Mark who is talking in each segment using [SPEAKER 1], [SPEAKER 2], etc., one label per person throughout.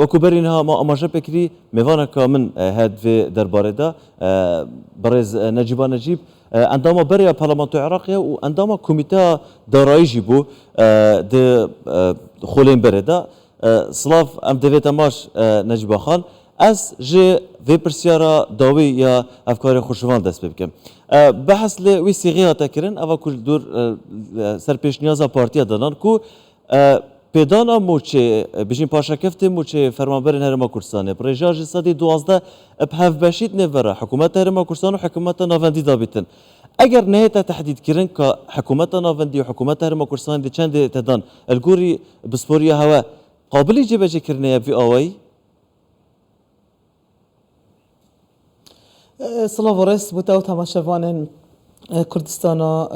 [SPEAKER 1] وكبرينها ما أماجة بكري ميوانا كامن هاد في دربارة دا برز نجيب عندما بريا برلمان العراقية وعندما كوميتا دارایجی بو د خولين بردا سلاف ام دویت ماش نجيب خان از جه في برسيارا داوي يا افكار خوشوان دست بكم بحث لوي صيغه تكرن اوا كل دور سرپیش نیازا پارتیا دانان کو پیدانا موچه بجین پاشا کفته موچه فرمانبرین هرما کردستانه پروژه صدی 12 بهف بشید نوره حکومت هرما کردستان و حکومت ناوندی دابیتن اگر نهایت تحدید کردن که حکومت ناوندی و حکومت هرما کردستان دی چند تدان الگوری بسپوری هوا قابلی جبهه کردنه فی آوایی
[SPEAKER 2] سلاف ورس بوده و تماشاوان كردستان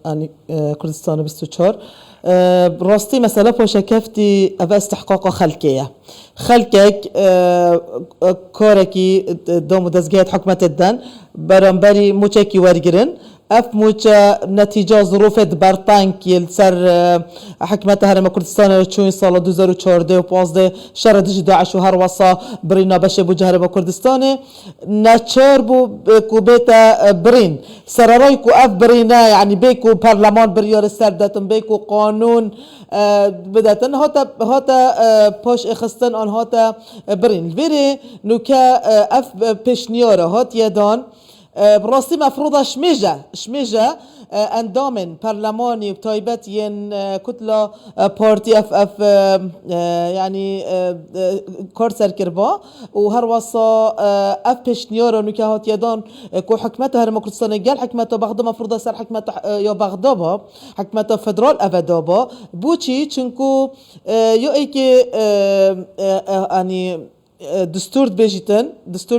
[SPEAKER 2] يعني كردستان 24 براستي مسألة بوشا كفتي أبا استحقاق خلكك كوركي دوم دزجات حكمة الدن برامبري موشاكي ورجرن اف موچا نتیجه ظروف برتانک سر حکمت هرم کردستان چون سال 2014 و 15 شر داعش و هر وصا برینا بشه بو هرم کردستان نچار بو کو بیتا برین سرارای کو اف برینا يعني بيكو برلمان بريار سردتن بيكو قانون بداتن هاتا پاش اخستن آن هاتا برین ویره نوکا اف پیشنیاره هات یدان براستی مفروض شمیجه اندامن پارلمانی بتایبت ین کتلا پارتی اف يعني کار سرکربا و هر وصا اف پیشنیار نوکه هات یدان کو حکمت هرم کردستان گل حکمت بغداد مفروض سر حکمت یا بغداد حکمت فدرال افدابا بوچی چونکو یا ای که يعني دستور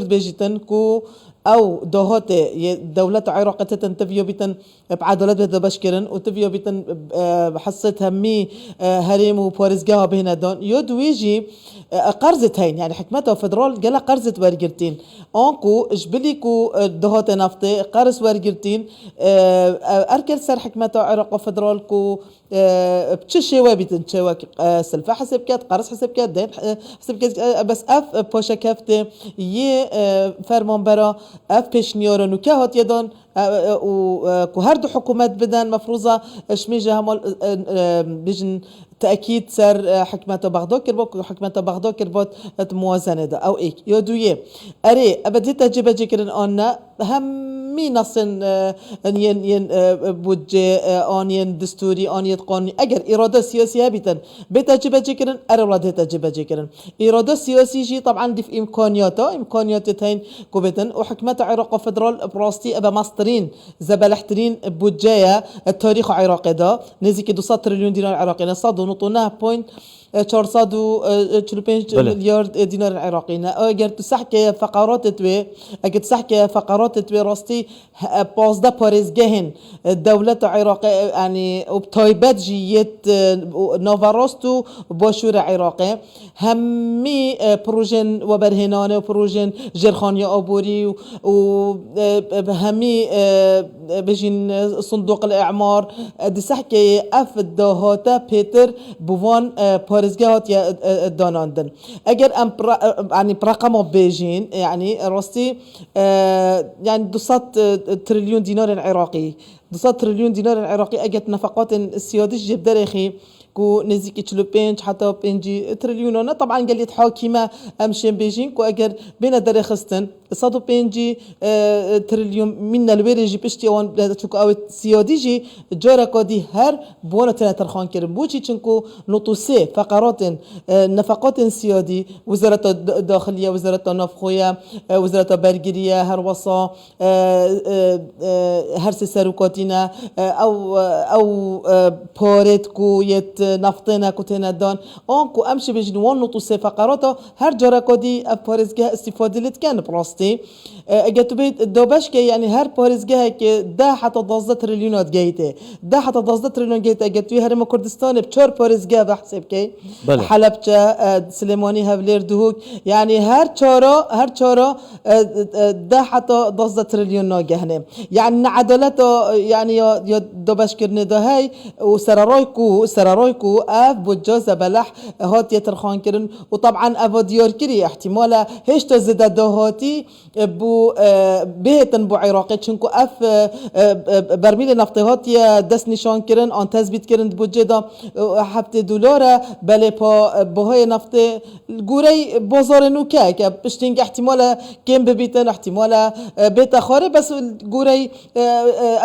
[SPEAKER 2] بيجيتن كو او دهات دولة عراق تنتفيو بيتن بعدالت بده بشكرن وتفيو بيتن بحصة همي هريم وبارزجاها بهنا دون يدويجي قرزت هين يعني حكمتها فدرال جلا قرزت ورجرتين انكو اجبليكو دهات نفطي قرز ورجرتين اركل سر حكمتها عراق وفدرال كو بتشي وابيتن تشوا سلفا حسب كات قرز حسب كات دين حسب كات بس اف باشا كافته ي فرمان برا اف پیشنیار نوکه هات یدان و هر دو حکومت بدن مفروضه شمیجه همال بجن تأكيد سر حكمة بغداد كربوك حكمة بغداد كربوت موازنة ده أو إيك يدويه أري أبدي تجربة جكرن أنا همي نصن ين بوجه ين دستوري ين قانوني أجر إرادة سياسية بتجربة جكرن أري ولا تجربة جكرن إرادة سياسية جي طبعا دي في إمكانياته تين كوبتن وحكمة عراق فدرال براستي أبا مصدرين زبالحترين بوجه التاريخ العراقي ده نزيك 200 تريليون دينار عراقي نصادو نطونها 445 مليار دينار عراقي اگر تسحكي فقرات توي اگر تسحكي فقرات توي راستي 15 باريزگهن الدولة العراقية يعني وبتايبات جيت نوفاروستو باشور عراقي همي بروجن وبرهنانه وبروجن جرخانيا ابوري وهمي بجين صندوق الاعمار دي سحكي اف الدهاتا بيتر بوان بارزگاهات داناندن اگر ام يعني برقم بيجين يعني راستي يعني 200 تريليون دينار عراقي 200 تريليون دينار عراقي اجت نفقات السيادة جب درخي كو نزيك تشلو بينج حتى بينجي تريليون طبعا قال لي حاكمه امشي بيجين كو اگر بين درخستن صادو بينجي تريليون من الويرجي بيشتي وان تشكو او سياديجي جورا كودي هر بونا ترخان كرم بوچي چنكو نطوسي فقرات نفقات سيادي وزاره الداخليه وزاره النفخويه وزاره برگريه هر وصا هر سروكاتينا او بوريتكو يت نفطنا كتنا دان انكو امشي بجنوان نطوسي فقراته هر جورا كودي بارزگاه استفاده لت كان براستي اجت بيت دوباش كي يعني هر بارزگاه كي 10 حتى 12 تريليونات جايته 10 حتى 12 تريليون جايته اجت في هرم كردستان بچور بارزگاه بحسب كي حلبچه سليماني هفلير دهوك يعني هر چارا 10 حتى 12 تريليون ناگهنه يعني عدالته يعني يا دوباش كرني ده هاي وسرارويكو اف بوجوزة بلح هات يترخان كرن وطبعا افو ديور كري احتمالا هيش تزد دوهاتي بو بهتن بو عراقي چونكو اف برميل نفطي هات يا دس نشان كرن ان تثبيت كرن بوجدا $7 بله بهاي نفطي الجوري بازار نوكا كبشتينج احتمالا كم ببيتن احتمالا بيت خاري بس الجوري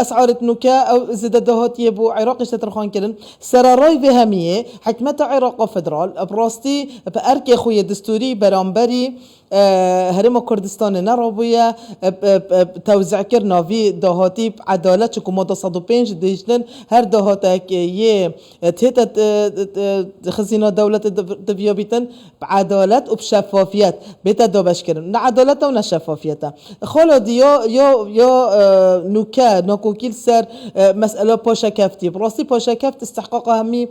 [SPEAKER 2] اسعار نوكا او زد دهات يبو عراق اشتترخان كرن سراراي فهميه حكمه عراق فدرال براستي باركي خويا دستوري برامبري هرم كردستان نروبيا توزيع كرنا في دهاتي عدالة شكو مادا 105 ديجنن هر دهاتك يه تهت خزينة دولة دفيا بيتن بعدالة وبشفافيات بيتا دوبش كرن عدالة ونشفافيات خلا دي يا نوكا ناكوكيل سر مسألة باشا كفتي براسي باشا كفت استحقاق همي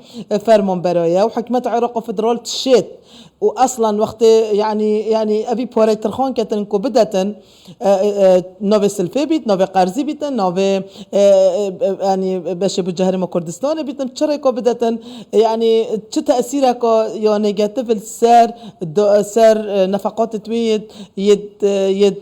[SPEAKER 2] فرمان برايا وحكمة عراق فدرال تشيت واصلا وقت يعني ابي بوري ترخان كتنكو بدتن نوفي سلفي بيت نوفي قرزي بيتن نوفي يعني باش بجهرم كردستان بيتن تشريكو بدتن يعني شو تاثيرك يا نيجاتيف السر نفقات تويد يد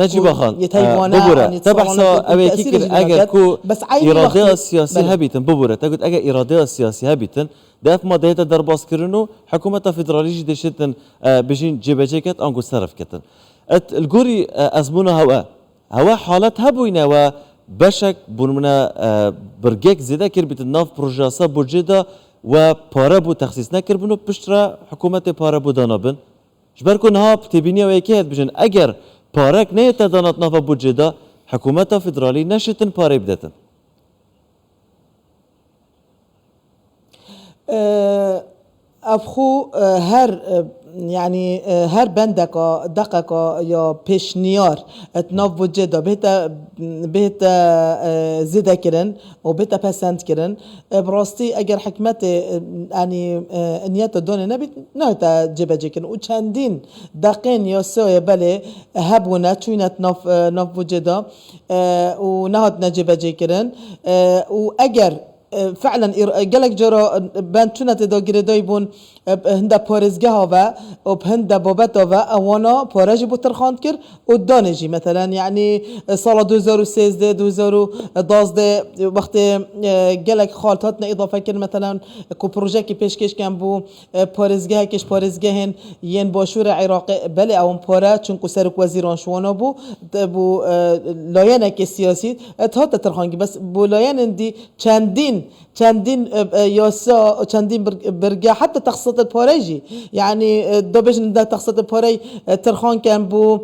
[SPEAKER 1] نجيب خان
[SPEAKER 2] يتهيوانا
[SPEAKER 1] ببورة تبحثا ابي كيكر اجا كو اراده السياسي هبيتن ببورة تقول اجا اراده السياسي هبيتن داف ما دهيتا درباس كرنو حكومة فدراليجي دشتن بجين جيبجيكت انكو صرف كتن الجوري ازمونا هوا حالات هبوينا و بشك بونمنا برجيك زيدا كربت الناف بروجاسا بوجيدا و بارابو تخصيص نكر بنو بشترا حكومة بارابو دانابن جبركو نها بتبينيا ويكيت بجن اگر بارك نيتا دانات ناف بوجيدا حكومة فدرالي نشتن باري بدتن
[SPEAKER 2] افخو هر يعني هر بندك دقق يا بيشنيار اتناف بوجدا بهتا زيدا كرن وبهتا بسنت كرن براستي اگر حكمتي يعني نيات دون نبي ناتا جيبا جيكن وچندين دقين يا سويا بله هبونا چوينت ناف بوجدا ونهات نجيبا جيكرن واگر فعلا قالك جرا بانتونا تداغير دايبون هندا بارزگاه و بهندا بابتا اوانا بارج بو ترخاند كر ودانجي مثلا يعني سال 2016 2012 وقت قالك خالت هاتنا اضافه كر مثلا كو بروجي كي بيشكش كان بو بارزگاه كش بارزگاهن ين باشور عراق بله اون بارا چونكو سرك وزيران شوانا بو لاينه كي سياسي هات ترخانگي بس بو لاين دي چندین یاسا چندین برگه حتی تخصیص پاره‌ای يعني دوبش ده تخصيص پاره ترخان كان بو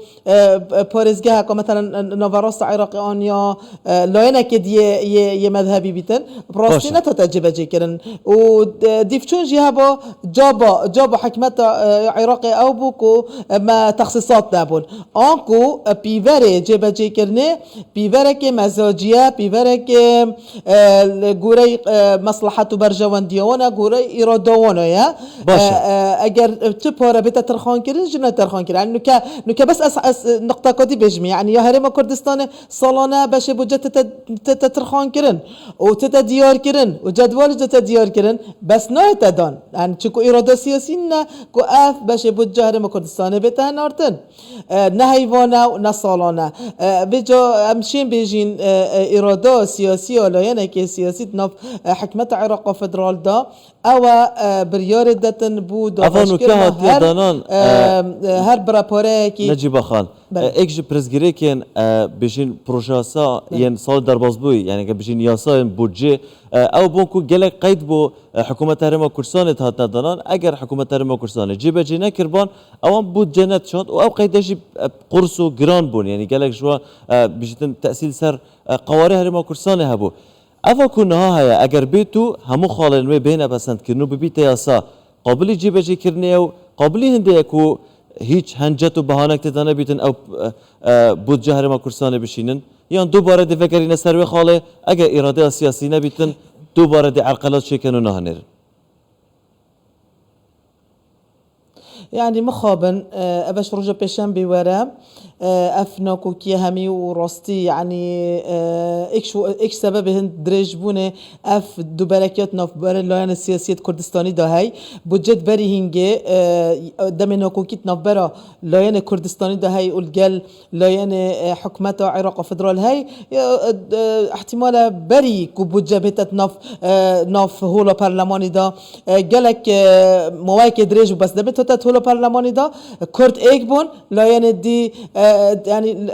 [SPEAKER 2] پارزگاه که مثلا نوراست عراقی آن یا لاینه که یه مذهبی بیتن براستی نه تجربه جیکرن و دیفچون جیها با جابا حکمت عراقی او بو کو ما تخصیصات نبون آنکو پیوره جبه جیکرنه پیوره که مزاجیه پیوره که گوری مصلحت و برجواندیونه گوری ایرادوانه یا اگر تو پاره بیت ترخان کردن جنت ترخان کردن نکه بس از نقطه کدی بجمی يعني يا هرم كردستان سالانه باشه بوجت تترخان کردن و دیار کردن و جدول دیار کردن بس نه تدان يعني چکو اراده سیاسی نه کو اف باشه بوجه هرم کردستان بیت نارتن نه حیوانه و نه سالانه بجا همشین بجین اراده سیاسی ولا که سیاسی نف حکمت عراق فدرال دا او بريار دتن بود
[SPEAKER 1] افانو که دانان
[SPEAKER 2] هر برپاره کی
[SPEAKER 1] نجیب خان اكج برزگریکن بجین پروژاسا ین سال دربازبوی یعنی که بجین یاسا بودجه او بونکو گله قید بو حکومت هرم کردستان تهات ندانان اگر حکومت هرم کردستان جیب جینه کربان او بود جنت شد او قیدش قرص و گران بون یعنی گله شوا بجتن تأثیر سر قواره هرم کردستان هبو اوا کنها هیا اگر بیتو همو خالنوی بین پسند کرنو ببیت یاسا قابلی جیب جی کرنه و قابلی هنده کو هیچ هنجت و بهانک تدانه بیتن او بودجه هرم کردستان بشینن یا دوباره دفکرین سروی خاله اگر اراده سیاسی نبیتن دوباره دی عرقلات شکنو نهنر
[SPEAKER 2] يعني مخابن أباش رجع بيشان بورا افناكو كي همي وراستي يعني ايش سبب هند دريج بونه اف دو بركات ناف بر لاين السياسيه كردستاني ده هي بوجت بري هنجي دمناكو كيت ناف برا لاين كردستاني ده هي والجل لاين حكومه عراق فدرال هي احتمال بري كو بوجه بتت ناف هولا برلماني ده جلك مواكد دريج بس ده بتت هولا برلماني ده كرد ايكبون لاين دي يعني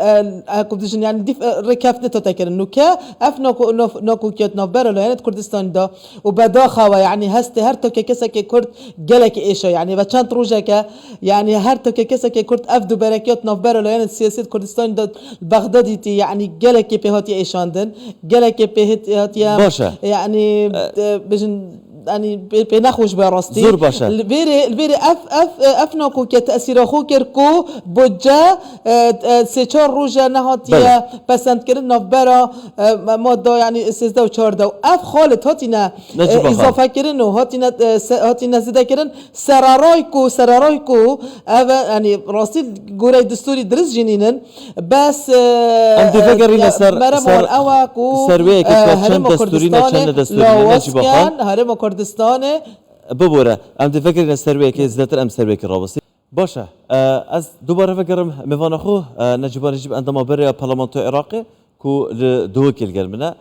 [SPEAKER 2] كوبديشن يعني دي ركافت تتكر انه كا افنو نوكو كيت نوبر لاين كردستان ده وبداخه يعني هست هرتو كيسك كرد جلك ايش يعني بچان تروجك يعني هرتو كيسك كرد افدو بركات نوبر لاين سياسه كردستان ده بغدادي تي يعني جلك بهاتي ايشاندن جلك بهاتي
[SPEAKER 1] باشا
[SPEAKER 2] يعني بجن يعني بنخوش براستي
[SPEAKER 1] زور باشا
[SPEAKER 2] البيري افناكو كتأثير خو كركو بوجا سيچار روجا نهاتيا پسند کردن نفبرا ماده يعني 13 و 14 اف خالد هاتینا اضافه کردن و هاتینا زده کردن سرارايكو يعني راسي گوره دستوري درس جنينن بس
[SPEAKER 1] انت فكرين
[SPEAKER 2] مرمون اواكو
[SPEAKER 1] سرويه كتشان دستورينا چند دستورينا نجي بخان
[SPEAKER 2] هرم كردستان
[SPEAKER 1] ببوره ام تفكرين السرويه كي زدتر ام سرويه الرابصي باشا از دوباره فكرم ميفان خو نجيب عندما بري برلمانتو عراقي كو دوكي القلمنا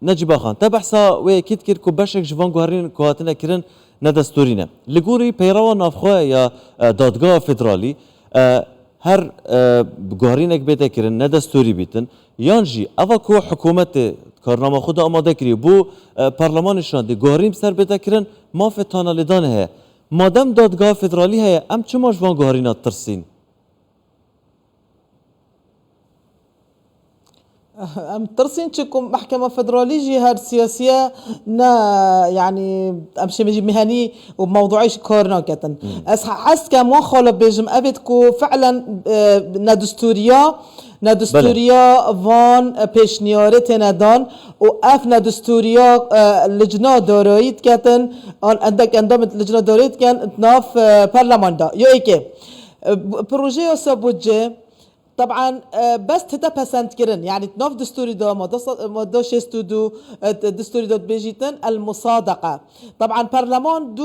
[SPEAKER 1] نجيب خان تبحثا وكيت كير كو باشك جوان جوهرين كواتنا كيرن ندستورينا لغوري بيروا نافخوا يا دادگاه فدرالي هر جوهرينك بيتا كيرن ندستوري بيتن يانجي اوا كو حكومت کارنامه خود آماده کری بو پارلمانشان دی گوهریم سر بده کرن ما فتانا لیدان هه مادم دادگاه فدرالی هه ام چه ماجوان گوهرینات ترسین
[SPEAKER 2] ام ترسين تشكم محكمة فدرالية جهة سياسية نا يعني امشي بيجي مهني وموضوعيش كورنا كتن حس كمان خالب بيجم ابدكو فعلا ندستوريا فان پیشنیارت ندان و اف ندستوريا لجنة دارایت کتن آن اندک اندام لجنة دارایت کن ناف پارلمان دا یا ایکه پروژه یا سابوجه طبعا بس تدا پسند كرن يعني تنوف دستوري دا ما شستو دو دستوري دا بيجيتن المصادقة طبعا برلمان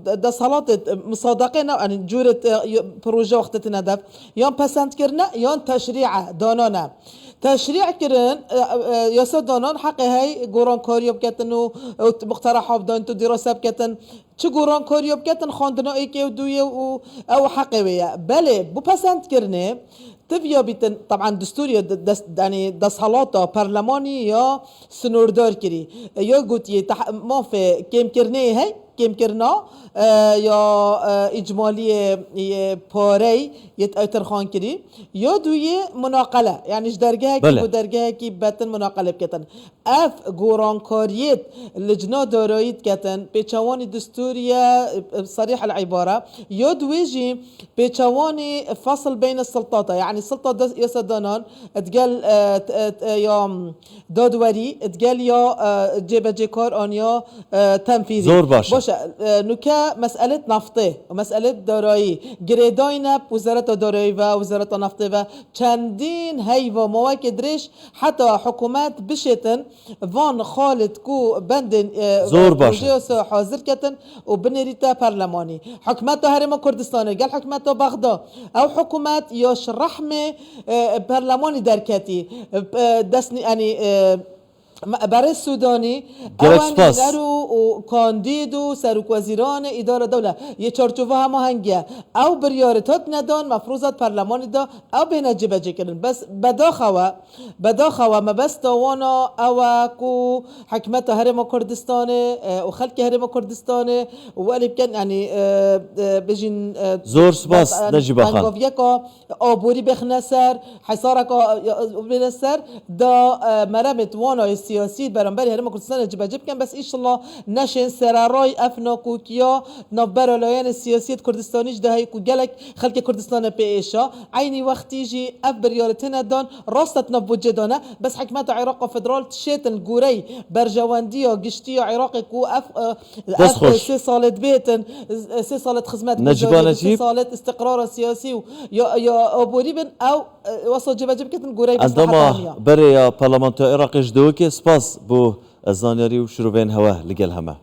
[SPEAKER 2] دا صلاة مصادقة يعني جورة بروجة وقتتنا دف يان پسند كرنا يان تشريع دانانا تشريع كرن ياسا دانان حق هاي قران كاريو بكتن و مقترحات بدان تو دراسة بكتن چه قران كاريو بكتن خاندنا ايكي و دوية او حقه ويا بله بو پسند كرنه تبيا بيتن طبعا دستوري يعني دسهالاتا برلماني يا سنوردار كري يا قوتي ما في كيم كرني هاي كيم كرنا يا إجمالي باري يتأثر خان كري يا دوية مناقلة يعني إيش درجة كي بدرجة كي بتن مناقلة بكتن اف قران كاريت لجنة دارايت كتن بيتشواني دستورية صريح العبارة يا دويجي بيتشواني فصل بين السلطات يعني السلطة يسدانان تقال يا دادوري تقال يا جيبا جيكار ان يا تنفيذي
[SPEAKER 1] زور باشا
[SPEAKER 2] نوكا مسألة نفطه ومسألة دارایی گریداین وزارت دارایی و وزارت نفطه و چندین هی و مواقع درش حتی حکومت بشتن وان خالد کو بندن
[SPEAKER 1] زور باشه
[SPEAKER 2] حاضر کتن و بنریتا پارلمانی حکومت هرم کردستان قال حکومت بغداد او حکومت یاش رحمه پارلمانی درکتی دسنی یعنی برای سودانی اوان نرو کاندیدو سروک وزیران اداره دوله یه چارچوبه هماهنگیه او بریارتات ندان مفروضات پارلمانی دا او بین جبجه کردن بس بداخوا ما بس توانا او کو حکمت هرم کردستان و خلق هرم کردستان و ولی بکن یعنی بجین
[SPEAKER 1] زور سپاس نجیب خان
[SPEAKER 2] که آبوری بخنسر حصارک بنسر دا مرمت وانا سیاسی برانبری هرم کردستان جبه جب کن بس ایشالله نشین سرارای افناکوکیا نوبر لایان سیاسی کردستانیش دهی کو گلک خلق کردستان پیشا عینی وقتی جی اف بریارتنا دان راستت نبوجه دانه بس حکمت عراق فدرال تشیتن گوری برجواندی و گشتی عراق کو
[SPEAKER 1] دست خوش.
[SPEAKER 2] 3 سالت بیتن 3 سالت خدمت
[SPEAKER 1] نجیب
[SPEAKER 2] گزاری،
[SPEAKER 1] نجیب.
[SPEAKER 2] 3 سالت استقرار سیاسی و یا ابوری بن او وصل جبه جب کتن گوری بس
[SPEAKER 1] عندما بري برلمانتو عراقي جدوكي سباس بو الزانياري وشروبين هواه لقل هما